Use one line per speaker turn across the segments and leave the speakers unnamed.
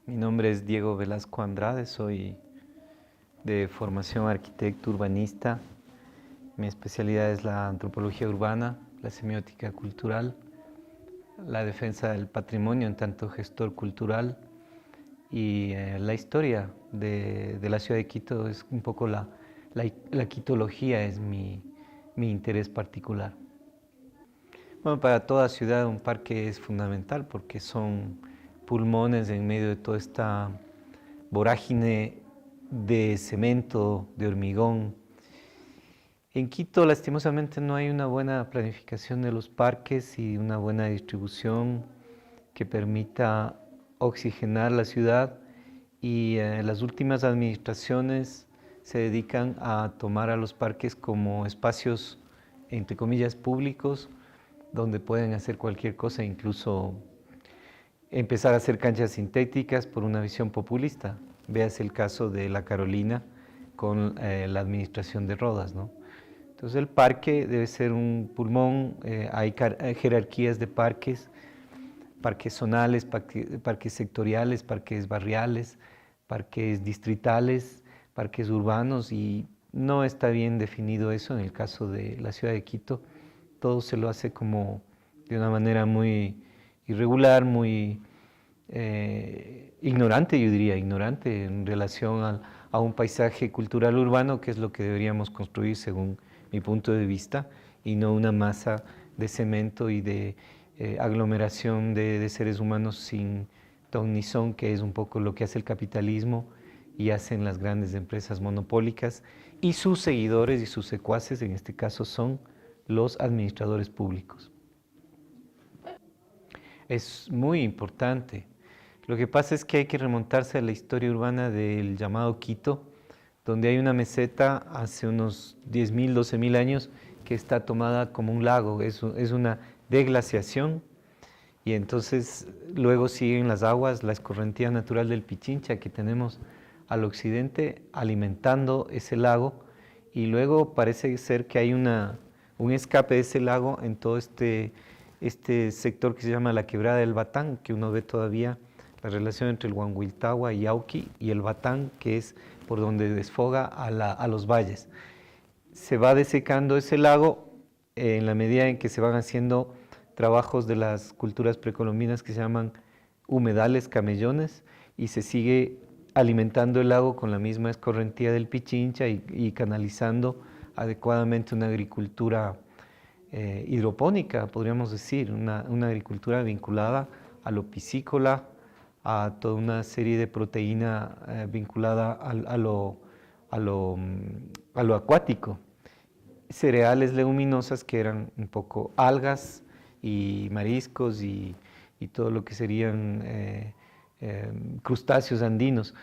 Mi nombre es Diego Velasco Andrade, soy de formación arquitecto urbanista. Mi especialidad es la antropología urbana, la semiótica cultural, la defensa del patrimonio en tanto gestor cultural y la historia de la ciudad de Quito es un poco la quitología, es mi interés particular. Bueno, para toda ciudad un parque es fundamental porque son pulmones en medio de toda esta vorágine de cemento, de hormigón. En Quito, lastimosamente, no hay una buena planificación de los parques y una buena distribución que permita oxigenar la ciudad y las últimas administraciones se dedican a tomar a los parques como espacios, entre comillas, públicos, donde pueden hacer cualquier cosa, incluso empezar a hacer canchas sintéticas por una visión populista. Veas el caso de La Carolina con la administración de Rodas, ¿no? Entonces el parque debe ser un pulmón, hay jerarquías de parques, parques zonales, parques sectoriales, parques barriales, parques distritales, parques urbanos y no está bien definido eso en el caso de la ciudad de Quito. Todo se lo hace como de una manera muy irregular, muy ignorante, yo diría, ignorante en relación a un paisaje cultural urbano, que es lo que deberíamos construir según mi punto de vista, y no una masa de cemento y de aglomeración de seres humanos sin ton ni son, que es un poco lo que hace el capitalismo y hacen las grandes empresas monopólicas, y sus seguidores y sus secuaces, en este caso, son los administradores públicos. Es muy importante. Lo que pasa es que hay que remontarse a la historia urbana del llamado Quito, donde hay una meseta hace unos 10.000, 12.000 años que está tomada como un lago, es una deglaciación y entonces luego siguen las aguas, la escorrentía natural del Pichincha que tenemos al occidente alimentando ese lago y luego parece ser que hay un escape de ese lago en todo este sector que se llama la Quebrada del Batán, que uno ve todavía la relación entre el Huanhuiltagua y Yauqui y el Batán, que es por donde desfoga a los valles. Se va desecando ese lago en la medida en que se van haciendo trabajos de las culturas precolombinas que se llaman humedales, camellones, y se sigue alimentando el lago con la misma escorrentía del Pichincha y canalizando adecuadamente una agricultura hidropónica, podríamos decir, una agricultura vinculada a lo piscícola, a toda una serie de proteína vinculada a lo acuático. Cereales leguminosas que eran un poco algas y mariscos y todo lo que serían crustáceos andinos.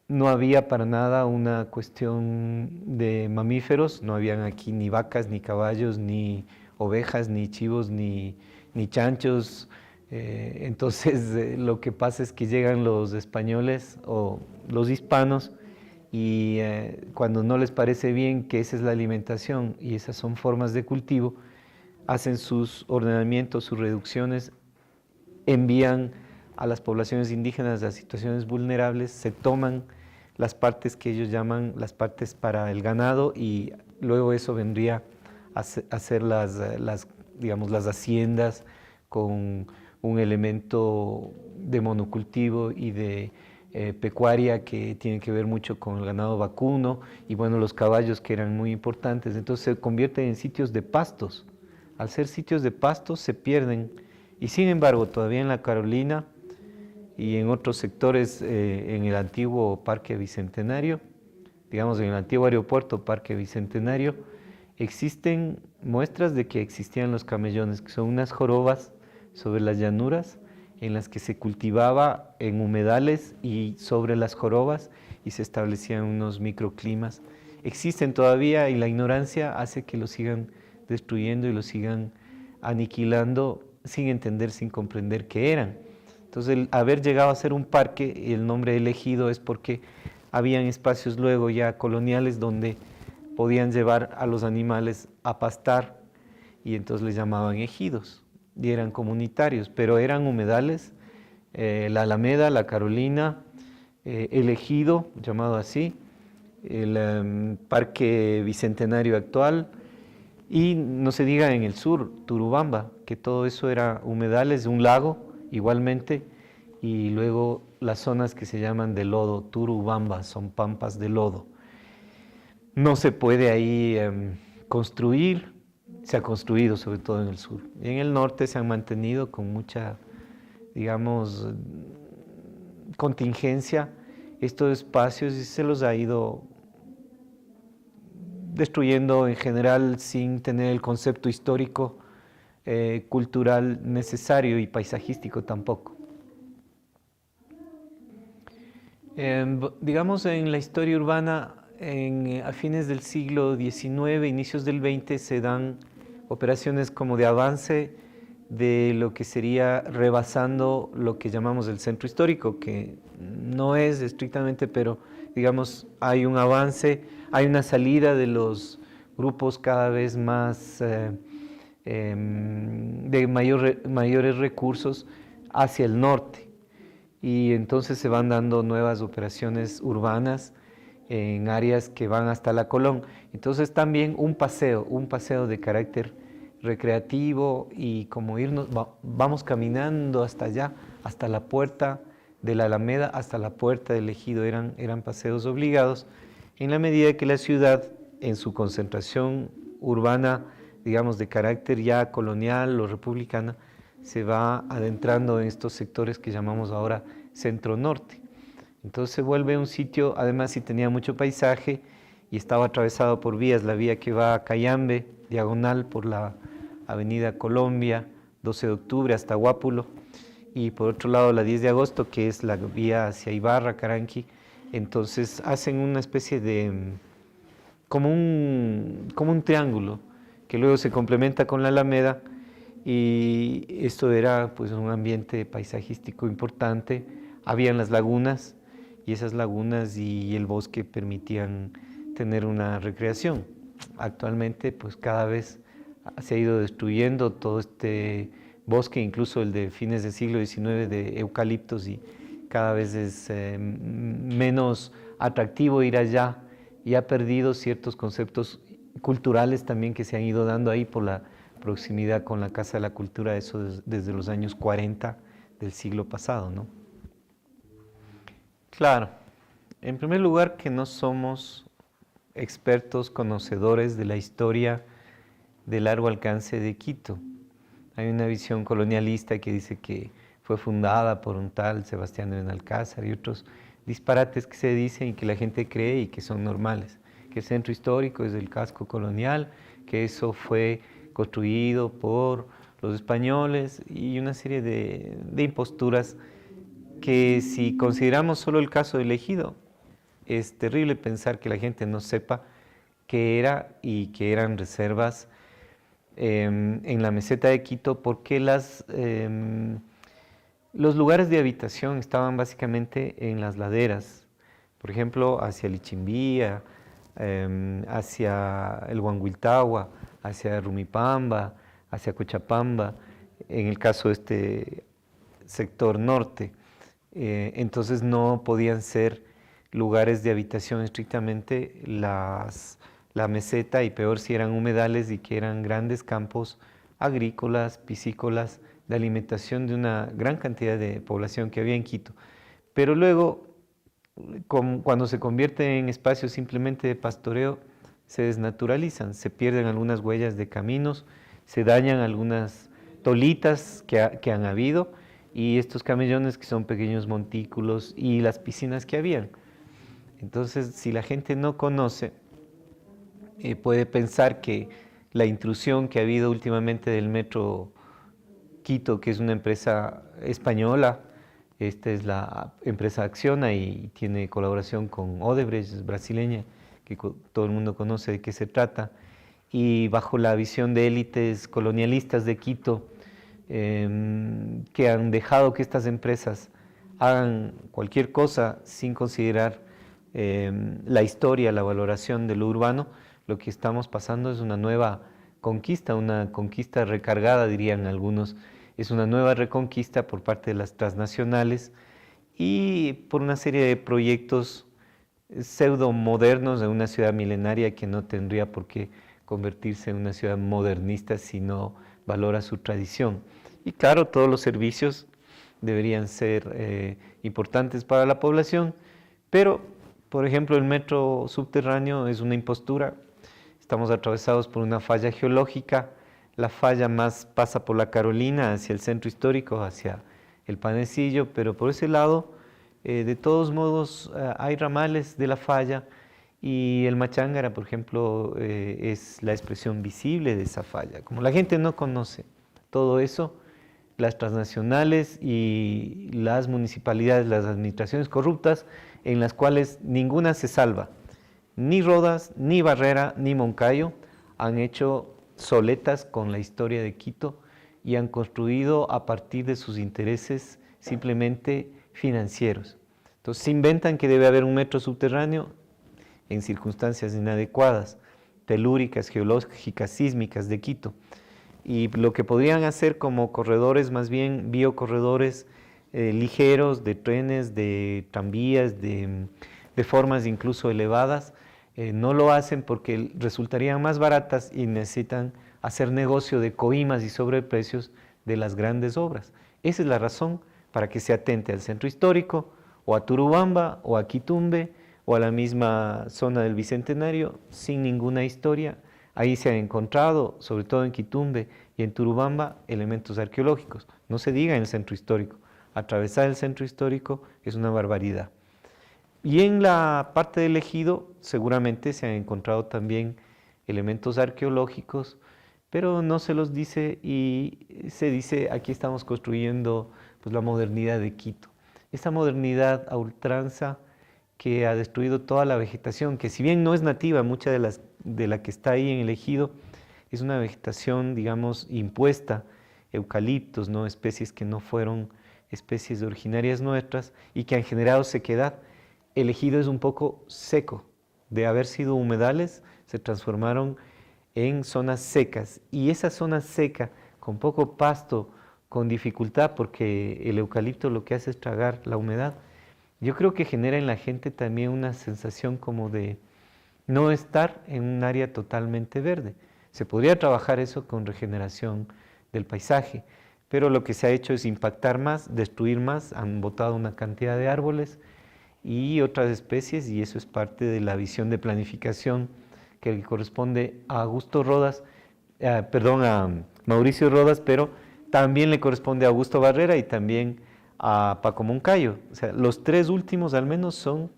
No había para nada una cuestión de mamíferos, no habían aquí ni vacas, ni caballos, ni ovejas, ni chivos, ni chanchos. Entonces lo que pasa es que llegan los españoles o los hispanos y cuando no les parece bien que esa es la alimentación y esas son formas de cultivo, hacen sus ordenamientos, sus reducciones, envían a las poblaciones indígenas a situaciones vulnerables, se toman las partes que ellos llaman las partes para el ganado y luego eso vendría a ser digamos, las haciendas con un elemento de monocultivo y de pecuaria que tiene que ver mucho con el ganado vacuno y bueno, los caballos que eran muy importantes, entonces se convierten en sitios de pastos. Al ser sitios de pastos se pierden y sin embargo todavía en la Carolina y en otros sectores en el antiguo Parque Bicentenario, digamos en el antiguo aeropuerto Parque Bicentenario, existen muestras de que existían los camellones, que son unas jorobas sobre las llanuras en las que se cultivaba en humedales y sobre las jorobas y se establecían unos microclimas. Existen todavía y la ignorancia hace que los sigan destruyendo y los sigan aniquilando sin entender, sin comprender qué eran. Entonces, el haber llegado a ser un parque, y el nombre elegido es porque habían espacios luego ya coloniales donde podían llevar a los animales a pastar y entonces les llamaban ejidos y eran comunitarios, pero eran humedales la Alameda, la Carolina, el Ejido, llamado así, el Parque Bicentenario actual, y no se diga en el sur, Turubamba, que todo eso era humedales de un lago, igualmente, y luego las zonas que se llaman de lodo, Turubamba, son pampas de lodo. No se puede ahí construir, se ha construido sobre todo en el sur. En el norte se han mantenido con mucha, digamos, contingencia estos espacios y se los ha ido destruyendo en general sin tener el concepto histórico, cultural necesario y paisajístico tampoco. Digamos, en la historia urbana, a fines del siglo XIX, inicios del XX, se dan operaciones como de avance de lo que sería rebasando lo que llamamos el centro histórico, que no es estrictamente, pero digamos, hay un avance, hay una salida de los grupos cada vez más de mayores recursos hacia el norte. Y entonces se van dando nuevas operaciones urbanas en áreas que van hasta la Colón. Entonces también un paseo de carácter recreativo y como irnos, vamos caminando hasta allá, hasta la puerta de la Alameda, hasta la puerta del Ejido, eran paseos obligados, en la medida que la ciudad, en su concentración urbana, digamos de carácter ya colonial o republicana, se va adentrando en estos sectores que llamamos ahora centro-norte. Entonces se vuelve un sitio, además si tenía mucho paisaje y estaba atravesado por vías, la vía que va a Cayambe, diagonal por la avenida Colombia, 12 de octubre hasta Guápulo, y por otro lado la 10 de agosto, que es la vía hacia Ibarra, Caranqui. Entonces hacen una especie de, como un triángulo, que luego se complementa con la Alameda, y esto era pues un ambiente paisajístico importante. Habían las lagunas, y esas lagunas y el bosque permitían tener una recreación. Actualmente pues cada vez se ha ido destruyendo todo este bosque, incluso el de fines del siglo XIX de eucaliptos, y cada vez es menos atractivo ir allá, y ha perdido ciertos conceptos culturales también que se han ido dando ahí por la proximidad con la Casa de la Cultura, eso desde los años 40 del siglo pasado, ¿no? Claro, en primer lugar que no somos expertos, conocedores de la historia de largo alcance de Quito. Hay una visión colonialista que dice que fue fundada por un tal Sebastián de Benalcázar y otros disparates que se dicen y que la gente cree y que son normales. Que el centro histórico es el casco colonial, que eso fue construido por los españoles y una serie de imposturas que si consideramos solo el caso del Ejido, es terrible pensar que la gente no sepa qué era y que eran reservas en la meseta de Quito, porque los lugares de habitación estaban básicamente en las laderas, por ejemplo, hacia Lichimbía, hacia el Huanguiltagua, hacia Rumipamba, hacia Cochapamba, en el caso de este sector norte. Entonces no podían ser lugares de habitación estrictamente la meseta, y peor si eran humedales y que eran grandes campos agrícolas, piscícolas, de alimentación de una gran cantidad de población que había en Quito. Pero luego, cuando se convierte en espacios simplemente de pastoreo, se desnaturalizan, se pierden algunas huellas de caminos, se dañan algunas tolitas que han habido, y estos camellones que son pequeños montículos, y las piscinas que habían. Entonces, si la gente no conoce, puede pensar que la intrusión que ha habido últimamente del Metro Quito, que es una empresa española, esta es la empresa Acciona y tiene colaboración con Odebrecht, es brasileña, que todo el mundo conoce de qué se trata, y bajo la visión de élites colonialistas de Quito, que han dejado que estas empresas hagan cualquier cosa sin considerar la historia, la valoración de lo urbano. Lo que estamos pasando es una nueva conquista, una conquista recargada, dirían algunos, es una nueva reconquista por parte de las transnacionales y por una serie de proyectos pseudo modernos de una ciudad milenaria que no tendría por qué convertirse en una ciudad modernista si no valora su tradición. Y claro, todos los servicios deberían ser importantes para la población, pero por ejemplo el metro subterráneo es una impostura. Estamos atravesados por una falla geológica. La falla más pasa por la Carolina hacia el centro histórico, hacia el Panecillo, pero por ese lado de todos modos hay ramales de la falla y el Machángara, por ejemplo, es la expresión visible de esa falla. Como la gente no conoce todo eso, las transnacionales y las municipalidades, las administraciones corruptas, en las cuales ninguna se salva, ni Rodas, ni Barrera, ni Moncayo, han hecho soletas con la historia de Quito y han construido a partir de sus intereses simplemente financieros. Entonces se inventan que debe haber un metro subterráneo en circunstancias inadecuadas, telúricas, geológicas, sísmicas de Quito. Y lo que podrían hacer como corredores, más bien biocorredores ligeros, de trenes, de tranvías, de formas incluso elevadas, no lo hacen porque resultarían más baratas y necesitan hacer negocio de coimas y sobreprecios de las grandes obras. Esa es la razón para que se atente al centro histórico, o a Turubamba, o a Quitumbe, o a la misma zona del Bicentenario, sin ninguna historia. Ahí se han encontrado, sobre todo en Quitumbe y en Turubamba, elementos arqueológicos. No se diga en el centro histórico. Atravesar el centro histórico es una barbaridad. Y en la parte del ejido seguramente se han encontrado también elementos arqueológicos, pero no se los dice y se dice aquí estamos construyendo pues, la modernidad de Quito. Esta modernidad a ultranza que ha destruido toda la vegetación, que si bien no es nativa, mucha de la que está ahí en el ejido es una vegetación, digamos, impuesta, eucaliptos, ¿no? Especies que no fueron especies originarias nuestras y que han generado sequedad. El ejido es un poco seco, de haber sido humedales se transformaron en zonas secas y esa zona seca con poco pasto, con dificultad porque el eucalipto lo que hace es tragar la humedad, yo creo que genera en la gente también una sensación como de no estar en un área totalmente verde. Se podría trabajar eso con regeneración del paisaje, pero lo que se ha hecho es impactar más, destruir más, han botado una cantidad de árboles y otras especies y eso es parte de la visión de planificación que corresponde a Augusto Rodas, a Mauricio Rodas, pero también le corresponde a Augusto Barrera y también a Paco Moncayo. O sea, los tres últimos al menos son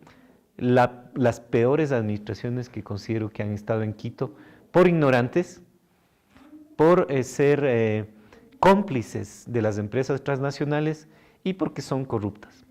las peores administraciones que considero que han estado en Quito por ignorantes, por ser cómplices de las empresas transnacionales y porque son corruptas.